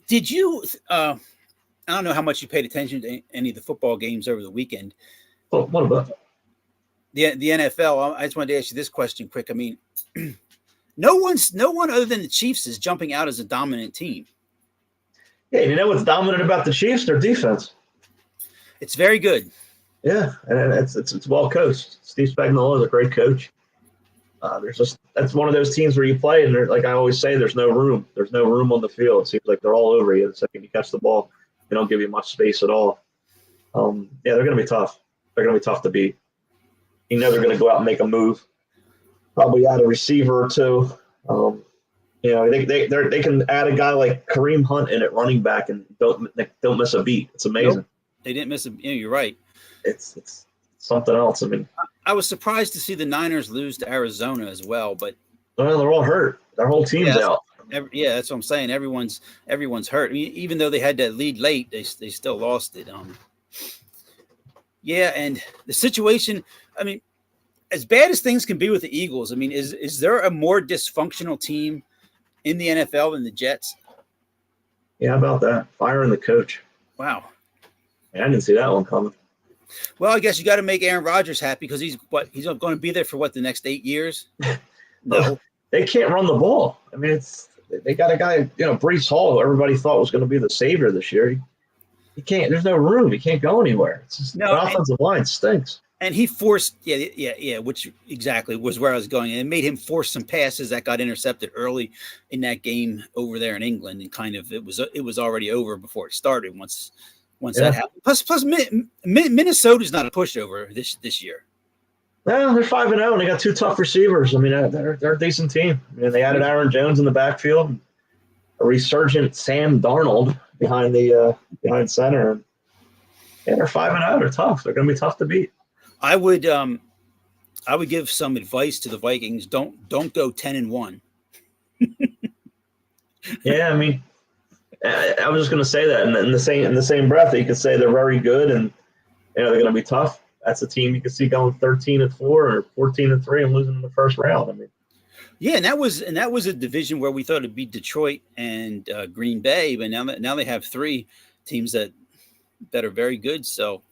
Did you? I don't know how much you paid attention to any of the football games over the weekend. Well, what about that? The NFL. I just wanted to ask you this question quick. I mean, no one other than the Chiefs is jumping out as a dominant team. Yeah, you know what's dominant about the Chiefs? Their defense. It's very good. Yeah, and it's well coached. Steve Spagnuolo is a great coach. That's one of those teams where you play and like I always say, there's no room. There's no room on the field. It seems like they're all over you. The second you catch the ball, they don't give you much space at all. Yeah, they're going to be tough. They're going to be tough to beat. You know they're going to go out and make a move. Probably add a receiver or two. They can add a guy like Kareem Hunt in at running back and don't miss a beat. It's amazing. Nope. They didn't miss a. You're right. It's something else. I mean, I was surprised to see the Niners lose to Arizona as well, but they're all hurt. Their whole team's out. That's what I'm saying. Everyone's hurt. I mean, even though they had that lead late, they still lost it. Yeah, and the situation. I mean, as bad as things can be with the Eagles, I mean, is there a more dysfunctional team in the NFL than the Jets? Yeah, how about that? Firing the coach. Wow. Man, I didn't see that one coming. Well, I guess you got to make Aaron Rodgers happy because he's going to be there for the next 8 years? No. They can't run the ball. I mean, they got a guy, Breece Hall, who everybody thought was going to be the savior this year. He can't. There's no room. He can't go anywhere. It's just, the offensive line stinks. And he forced, which exactly was where I was going. And it made him force some passes that got intercepted early in that game over there in England, and kind of it was already over before it started. Once that happened. Plus, Minnesota's not a pushover this year. Well, they're 5-0, and they got 2 tough receivers. I mean, they're a decent team. I mean, they added Aaron Jones in the backfield, a resurgent Sam Darnold behind center. Yeah, they're 5-0. They're tough. They're going to be tough to beat. I would give some advice to the Vikings. Don't go 10-1. Yeah, I mean, I was just going to say that in the same breath, you could say they're very good and they're going to be tough. That's a team you could see going 13-4 or 14-3 and losing in the first round. I mean, Yeah, and that was a division where we thought it'd be Detroit and Green Bay, but now they have three teams that are very good. So,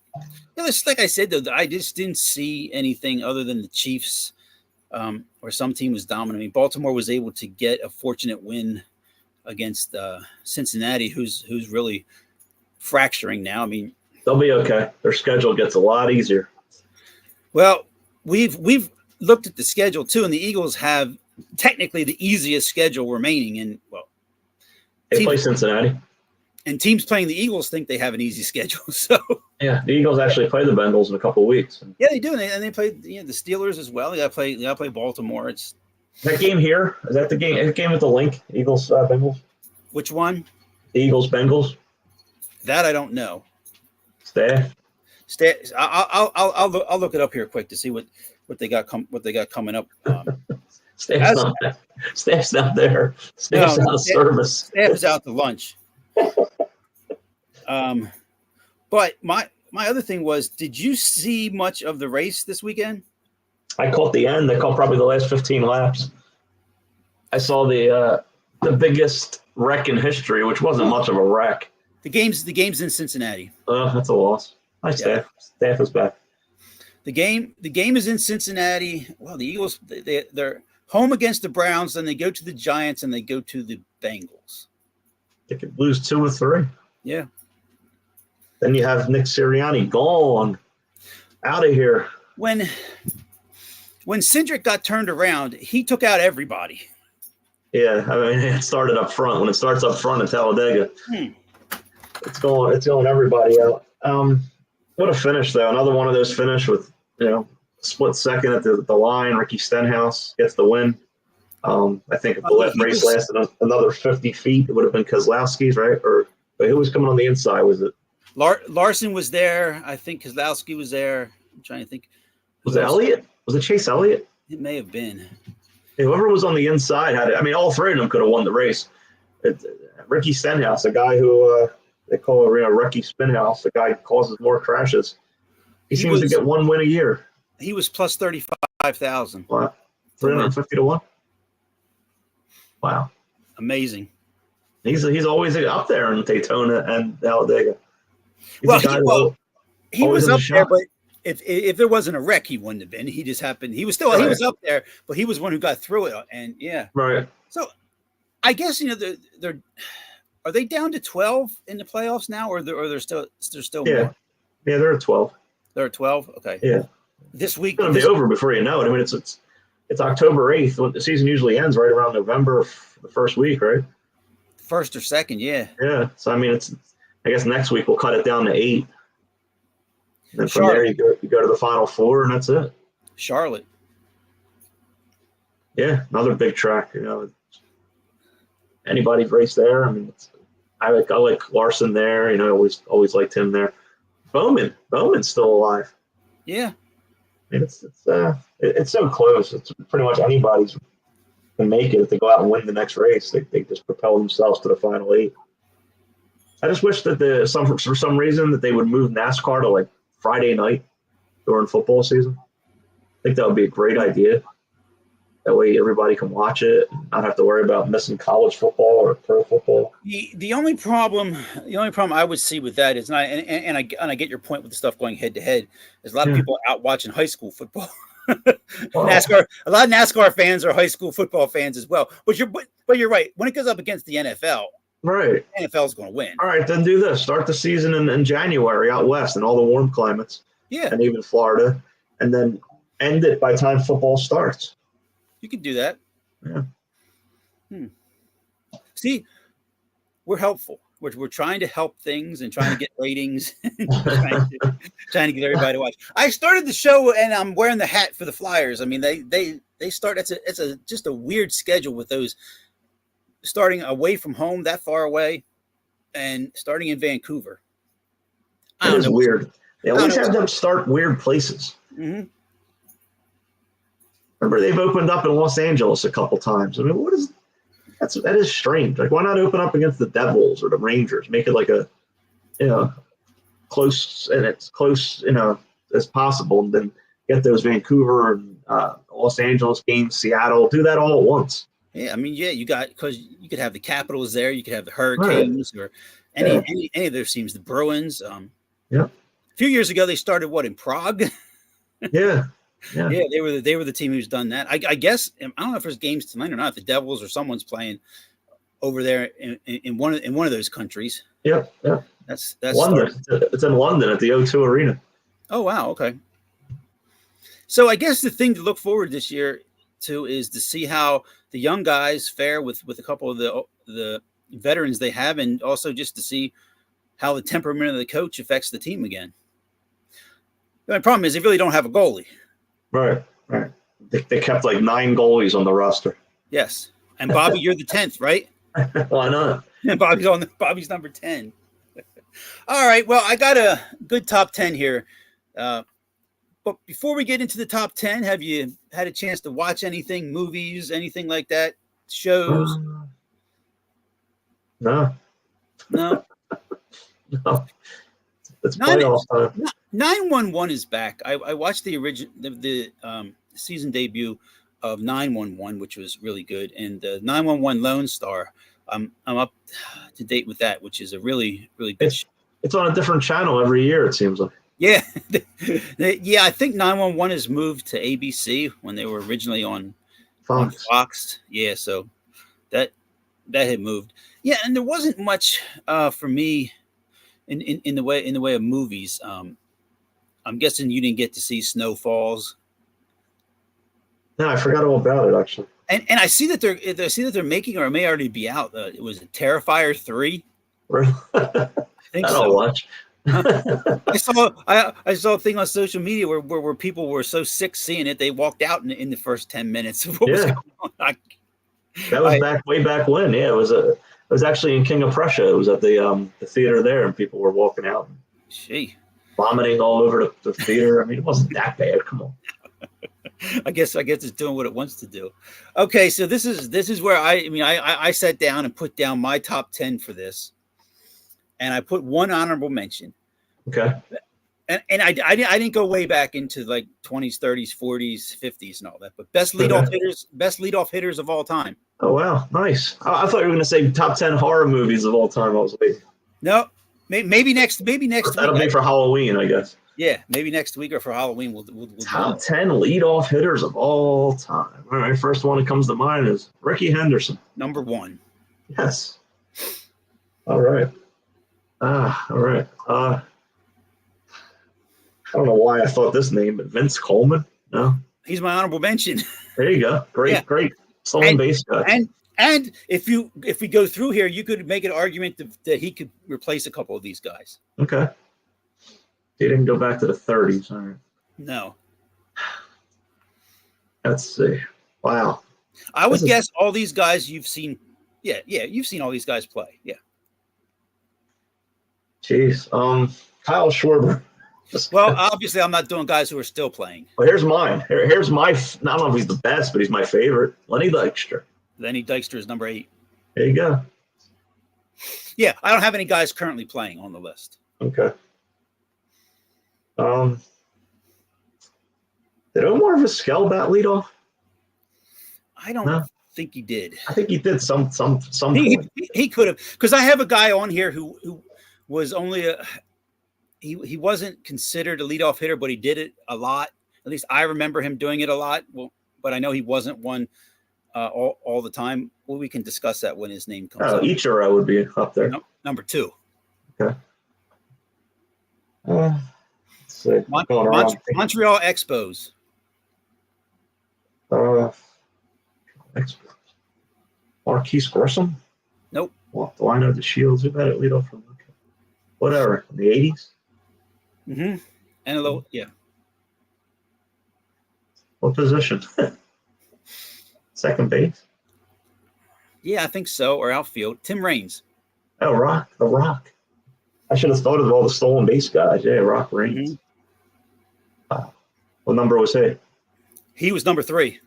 it's like I said, though, I just didn't see anything other than the Chiefs, or some team was dominating. Baltimore was able to get a fortunate win against Cincinnati, who's really fracturing now. I mean, they'll be okay. Their schedule gets a lot easier. Well, we've looked at the schedule too, and the Eagles have technically the easiest schedule remaining. And they play Cincinnati, and teams playing the Eagles think they have an easy schedule. So yeah, the Eagles actually play the Bengals in a couple of weeks. Yeah, they do, and they play the Steelers as well. They got to play Baltimore. It's that game here. Is that the game? The game with the link? Eagles Bengals. Which one? The Eagles Bengals. That I don't know. Staff. I'll look it up here quick to see what they got coming up. Staff's not there. Staff's out of service. Staff is out to lunch. But my other thing was, did you see much of the race this weekend? I caught the end. I caught probably the last 15 laps. I saw the biggest wreck in history, which wasn't much of a wreck. The game's in Cincinnati. That's a loss. Hi, Staff. Staff is back. The game is in Cincinnati. Well, the Eagles, they're home against the Browns, then they go to the Giants, and they go to the Bengals. They could lose 2 or 3. Yeah. Then you have Nick Sirianni gone out of here. When Cindric got turned around, he took out everybody. Yeah, I mean, it started up front. When it starts up front in Talladega, it's going everybody out. What a finish, though. Another one of those finish with, split second at the line. Ricky Stenhouse gets the win. I think if the race lasted another 50 feet, it would have been Keselowski's, right? Or who was coming on the inside? Was it? Larson was there. I think Keselowski was there. I'm trying to think. Was it Elliott? Was it Chase Elliott? It may have been. Whoever was on the inside had it. I mean, all three of them could have won the race. Ricky Stenhouse, a guy who they call Ricky Spinhouse, the guy who causes more crashes. He seems to get one win a year. He was plus 35,000. Wow. 350 to 1? Wow. Amazing. He's always up there in Daytona and Talladega. He was up there, but if there wasn't a wreck, he wouldn't have been. He just happened. He was still he was up there, but he was one who got through it. And yeah, right. So I guess they're are they down to 12 in the playoffs now, or they're still more? Yeah, they're at 12. They're at 12. Okay. Yeah. This week it's going to be over before you know it. I mean, it's October 8th. The season usually ends right around November, the first week, right? First or second, yeah. Yeah. So I mean, I guess next week we'll cut it down to 8. And then from there you go to the Final Four, and that's it. Charlotte. Yeah, another big track. Anybody race there. I mean, I like Larson there. Always liked him there. Bowman's still alive. Yeah. I mean, it's so close. It's pretty much anybody's can make it if they go out and win the next race. They just propel themselves to the final 8. I just wish that for some reason that they would move NASCAR to like Friday night during football season. I think that would be a great idea. That way everybody can watch it and not have to worry about missing college football or pro football. The only problem I would see with that is and I get your point with the stuff going head to head. There's a lot of people out watching high school football. NASCAR, a lot of NASCAR fans are high school football fans as well. But you're right. When it goes up against the NFL, right, NFL is going to win. All right, then do this. Start the season in January out west in all the warm climates. Yeah, and even Florida, and then end it by the time football starts. You can do that. Yeah. See, we're helpful. We're trying to help things and trying to get ratings, trying to get everybody to watch. I started the show and I'm wearing the hat for the Flyers. I mean, they start. It's just a weird schedule with those starting away from home that far away, and starting in Vancouver. It is weird. They always have them start weird places. Mm-hmm. Remember, they've opened up in Los Angeles a couple times. I mean, that is strange. Like, why not open up against the Devils or the Rangers? Make it like close, and it's close, as possible, and then get those Vancouver and Los Angeles games, Seattle, do that all at once. Yeah, I mean, yeah, because you could have the Capitals there, you could have the Hurricanes, or any of those teams, the Bruins. Yeah. A few years ago, they started in Prague. Yeah. Yeah, they were the team who's done that. I guess I don't know if there's games tonight or not. The Devils or someone's playing over there in one of those countries. Yeah. That's London. It's in London at the O2 Arena. Oh wow, okay. So I guess the thing to look forward this year to is to see how the young guys fare with a couple of the veterans they have, and also just to see how the temperament of the coach affects the team again. The only problem is they really don't have a goalie. Right. They kept like 9 goalies on the roster. Yes, and Bobby, you're the 10th, right? Why not? Bobby's number 10. All right. Well, I got a good top 10 here. But before we get into the top 10, have you had a chance to watch anything, movies, anything like that, shows? No. It's playoff time. 911 is back. I watched the season debut of 911, which was really good, and 911 Lone Star. I'm up to date with that, which is a really, really good show. It's on a different channel every year, it seems like. Yeah. Yeah, I think 911 has moved to ABC when they were originally on Fox. Yeah, so that had moved. Yeah, and there wasn't much for me in the way of movies. I'm guessing you didn't get to see Snow Falls. No, I forgot all about it actually. And I see that they're making, or it may already be out. It was Terrifier 3. Really? I think I so. don't watch. I saw a thing on social media where people were so sick seeing it they walked out in the first 10 minutes. What was going on? That was way back when. Yeah, it was actually in King of Prussia. It was at the theater there, and people were walking out, and vomiting all over the theater. I mean, it wasn't that bad. Come on. I guess it's doing what it wants to do. Okay, so this is where I sat down and put down my top 10 for this, and I put one honorable mention. Okay. And I didn't go way back into like 20s, 30s, 40s, 50s, and all that, but best leadoff hitters of all time. Oh wow, nice. I thought you were going to say top 10 horror movies of all time. I was like, no, maybe next week. That'll be for Halloween, I guess. Yeah, maybe next week or for Halloween we'll top 10 leadoff hitters of all time. All right, first one that comes to mind is Ricky Henderson. Number 1. Yes. All right. All right. I don't know why I thought this name, but Vince Coleman. No, he's my honorable mention. There you go. Great stolen base guy. And if we go through here, you could make an argument that he could replace a couple of these guys. Okay. He didn't go back to the 30s. All right. No. Let's see. Wow. I would guess all these guys you've seen. Yeah, you've seen all these guys play. Yeah. Jeez. Kyle Schwarber. Well, obviously, I'm not doing guys who are still playing. Well, here's mine. Here's my. I don't know if he's the best, but he's my favorite. Lenny Dykstra. Lenny Dykstra is number 8. There you go. Yeah, I don't have any guys currently playing on the list. Okay. Did Omar Vizquel bat lead off? I don't think he did. I think he did some. He could have, because I have a guy on here who was only he wasn't considered a leadoff hitter, but he did it a lot. At least I remember him doing it a lot. Well, but I know he wasn't one all the time. Well, we can discuss that when his name comes up. Ichiro would be up there. Number 2. Okay. Let's see. Montreal Expos. Marquise Grissom? Nope. Off the line of the Shields. Who batted lead off from? Whatever. In the 80s? Mm-hmm. And a little, yeah. What position? Second base? Yeah, I think so. Or outfield. Tim Raines. Oh, The Rock. I should have thought of all the stolen base guys. Yeah, Rock Raines. Mm-hmm. What number was he? He was number 3.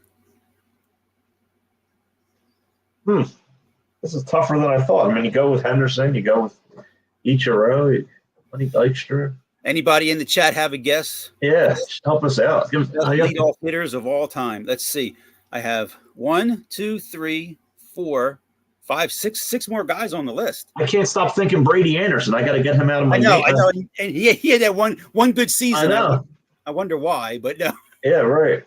This is tougher than I thought. I mean, you go with Henderson, you go with Ichiro, Lenny Dykstra. Anybody in the chat have a guess? Yeah, help us out. Best leadoff hitters of all time. Let's see. I have 1, 2, 3, 4, 5, 6 more guys on the list. I can't stop thinking Brady Anderson. I got to get him out of my. I know, and he had that one good season. I know. I wonder why, but no. Yeah, right.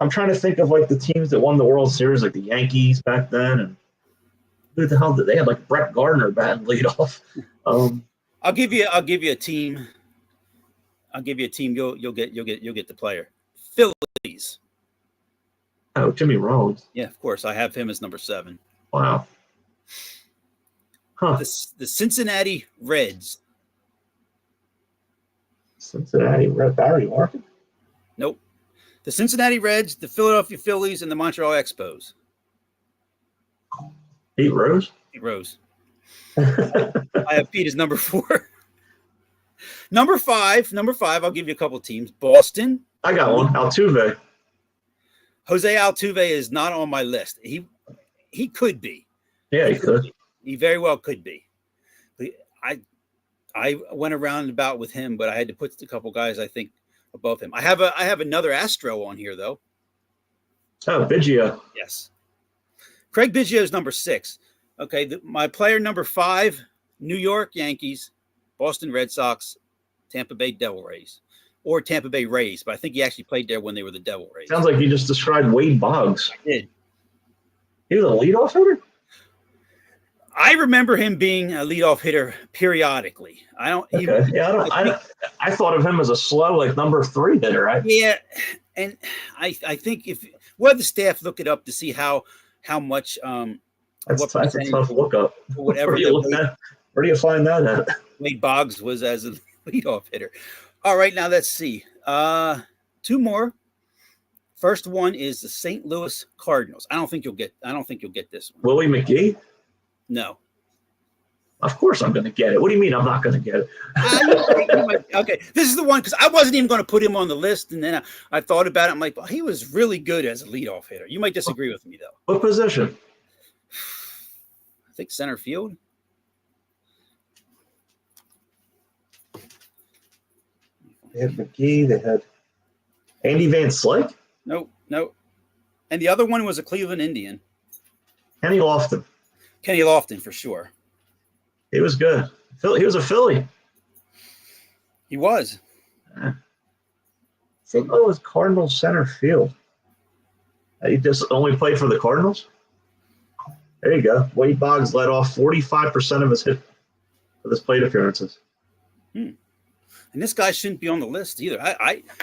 I'm trying to think of like the teams that won the World Series, like the Yankees back then, and who the hell did they have? Like Brett Gardner batting leadoff. I'll give you a team. You'll get the player. Phillies. Oh, Jimmy Rollins. Yeah, of course. I have him as number 7. Wow. Huh. The Cincinnati Reds. Cincinnati Red Barry Larkin? Nope. The Cincinnati Reds, the Philadelphia Phillies, and the Montreal Expos. Pete Rose? Pete Rose. I have Pete as number 4. Number 5, I'll give you a couple of teams. Boston. I got one. Altuve. Jose Altuve is not on my list. He could be. Yeah, he could. He very well could be. I went around and about with him, but I had to put a couple guys I think above him. I have another Astro on here though. Oh, Biggio. Yes. Craig Biggio is number 6. Okay, my player number 5, New York Yankees, Boston Red Sox, Tampa Bay Devil Rays, or Tampa Bay Rays, but I think he actually played there when they were the Devil Rays. Sounds like you just described Wade Boggs. I did. He was a leadoff hitter? I remember him being a leadoff hitter periodically. I thought of him as a slow, like number 3 hitter. Yeah, and I think if we'll have the staff look it up to see how much that's a tough look up. Whatever. Where do you find that at? Wade Boggs was as a leadoff hitter. All right, now let's see. 2 more. First one is the St. Louis Cardinals. I don't think you'll get this one. Willie McGee? No. Of course I'm going to get it. What do you mean I'm not going to get it? Okay, this is the one because I wasn't even going to put him on the list, and then I thought about it. I'm like, well, he was really good as a leadoff hitter. You might disagree with me though. What position? I think center field. They had McGee. They had Andy Van Slyke. Nope. And the other one was a Cleveland Indian. Kenny Lofton for sure. He was good. He was a Philly. He was. St. Louis Cardinals center field. He just only played for the Cardinals? There you go. Wade Boggs led off 45% of his plate appearances. And this guy shouldn't be on the list either.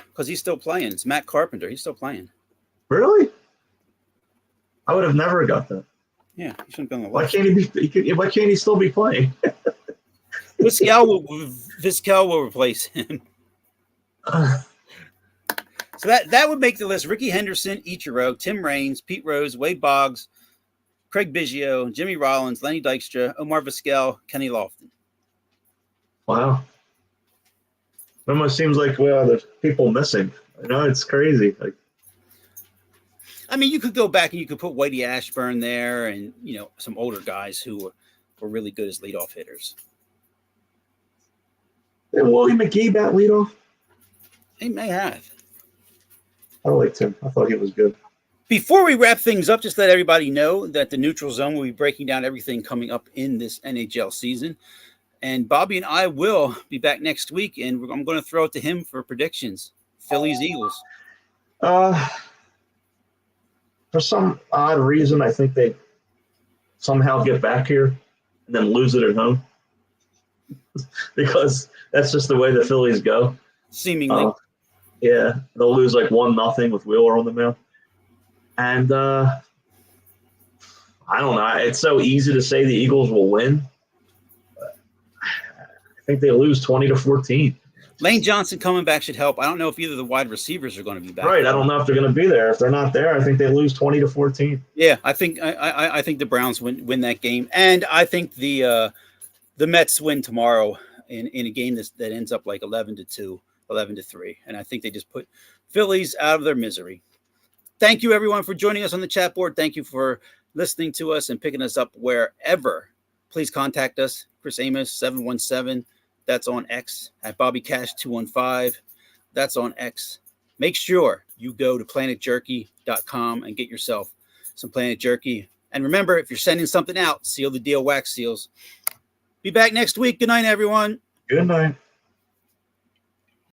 Because he's still playing. It's Matt Carpenter. He's still playing. Really? I would have never got that. Yeah, he shouldn't be on the list. Why can't he still be playing? Vizquel will replace him. So that would make the list: Ricky Henderson, Ichiro, Tim Raines, Pete Rose, Wade Boggs, Craig Biggio, Jimmy Rollins, Lenny Dykstra, Omar Vizquel, Kenny Lofton. Wow. It almost seems like there's people missing. I know it's crazy. You could go back and you could put Whitey Ashburn there, and some older guys who were really good as leadoff hitters. Did Willie McGee bat leadoff? He may have. I liked him. I thought he was good. Before we wrap things up, just let everybody know that the Neutral Zone will be breaking down everything coming up in this NHL season. And Bobby and I will be back next week, and I'm going to throw it to him for predictions. Phillies, Eagles. For some odd reason, I think they somehow get back here and then lose it at home. Because that's just the way the Phillies go. Seemingly. Yeah, they'll lose 1-0 with Wheeler on the mound. And I don't know. It's so easy to say the Eagles will win. I think they lose 20-14. Lane Johnson coming back should help. I don't know if either of the wide receivers are going to be back. Right. I don't know if they're going to be there. If they're not there, I think they lose 20-14. Yeah, I think the Browns win that game, and I think the Mets win tomorrow in a game that ends up 11-2, 11-3, and I think they just put Phillies out of their misery. Thank you, everyone, for joining us on the chat board. Thank you for listening to us and picking us up wherever. Please contact us, Chris Amos, 717 That's on X. At BobbyCash215. That's on X. Make sure you go to planetjerky.com and get yourself some Planet Jerky. And remember, if you're sending something out, seal the deal, wax seals. Be back next week. Good night, everyone. Good night.